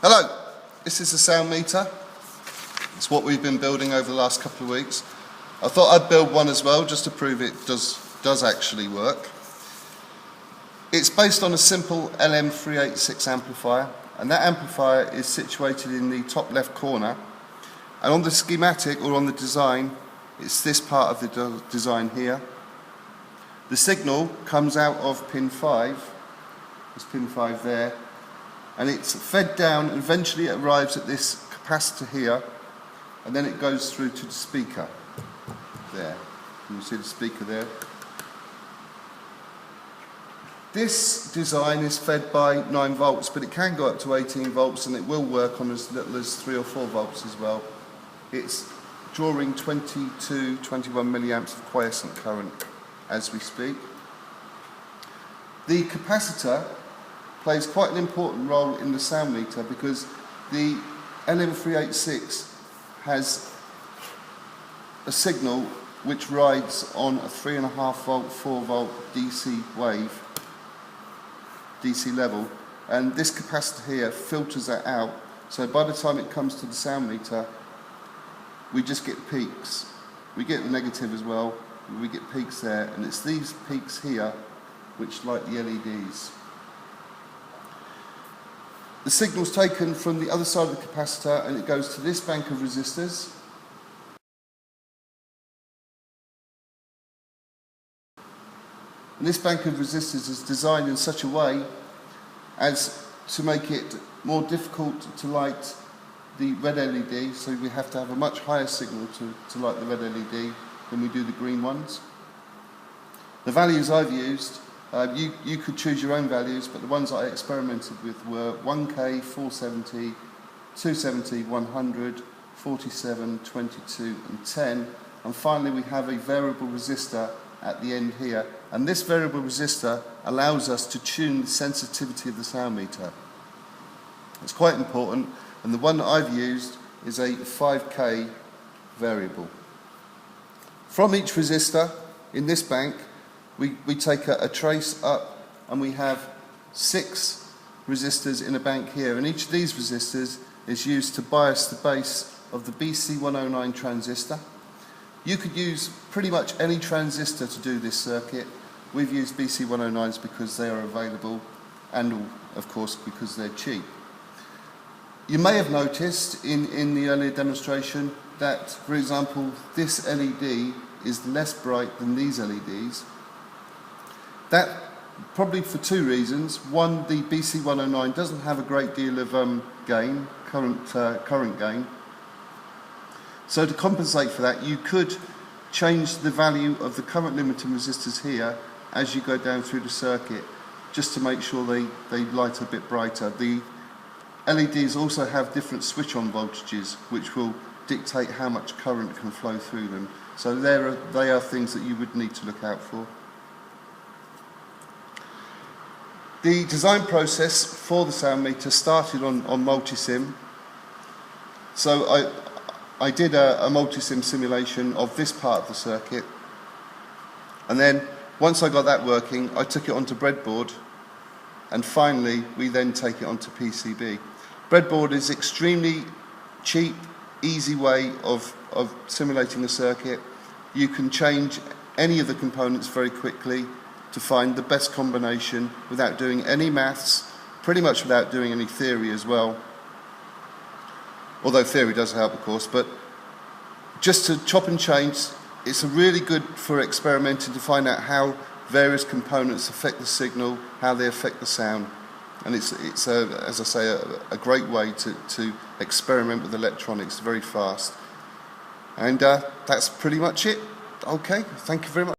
Hello, this is the sound meter. It's what we've been building over the last couple of weeks. I thought I'd build one as well just to prove it does actually work. It's based on a simple LM386 amplifier, and that amplifier is situated in the top left corner, and on the schematic or on the design it's this part of the design here. The signal comes out of pin 5, this pin 5 there, and it's fed down and eventually it arrives at this capacitor here, and then it goes through to the speaker there. You see the speaker there. This design is fed by 9 volts, but it can go up to 18 volts, and it will work on as little as 3 or 4 volts as well. It's drawing 21 milliamps of quiescent current as we speak. The capacitor plays quite an important role in the sound meter because the LM386 has a signal which rides on a 3.5 volt, 4 volt DC wave, DC level, and this capacitor here filters that out, so by the time it comes to the sound meter we just get peaks. We get the negative as well, we get peaks there, and it's these peaks here which light the LEDs. The signal's taken from the other side of the capacitor and it goes to this bank of resistors. And this bank of resistors is designed in such a way as to make it more difficult to light the red LED, so we have to have a much higher signal to light the red LED than we do the green ones. The values I've used, you could choose your own values, but the ones I experimented with were 1K, 470, 270, 100, 47, 22 and 10, and finally we have a variable resistor at the end here, and this variable resistor allows us to tune the sensitivity of the sound meter. It's quite important, and the one that I've used is a 5K variable. From each resistor in this bank we take a trace up, and we have 6 resistors in a bank here, and each of these resistors is used to bias the base of the BC109 transistor. You could use pretty much any transistor to do this circuit. We've used BC109s because they are available and of course because they're cheap. You may have noticed in the earlier demonstration that, for example, this LED is less bright than these LEDs. That probably for 2 reasons. One, the BC109 doesn't have a great deal of current gain. So to compensate for that, you could change the value of the current limiting resistors here as you go down through the circuit, just to make sure they light a bit brighter. The LEDs also have different switch-on voltages, which will dictate how much current can flow through them. So they are things that you would need to look out for. The design process for the sound meter started on multisim. So I did a multisim simulation of this part of the circuit, and then once I got that working I took it onto breadboard, and finally we then take it onto PCB. Breadboard is extremely cheap, easy way of simulating the circuit. You can change any of the components very quickly to find the best combination without doing any maths, pretty much without doing any theory as well. Although theory does help of course, but just to chop and change, it's really good for experimenting to find out how various components affect the signal, how they affect the sound. And it's as I say, a great way to experiment with electronics very fast. And that's pretty much it. Okay, thank you very much.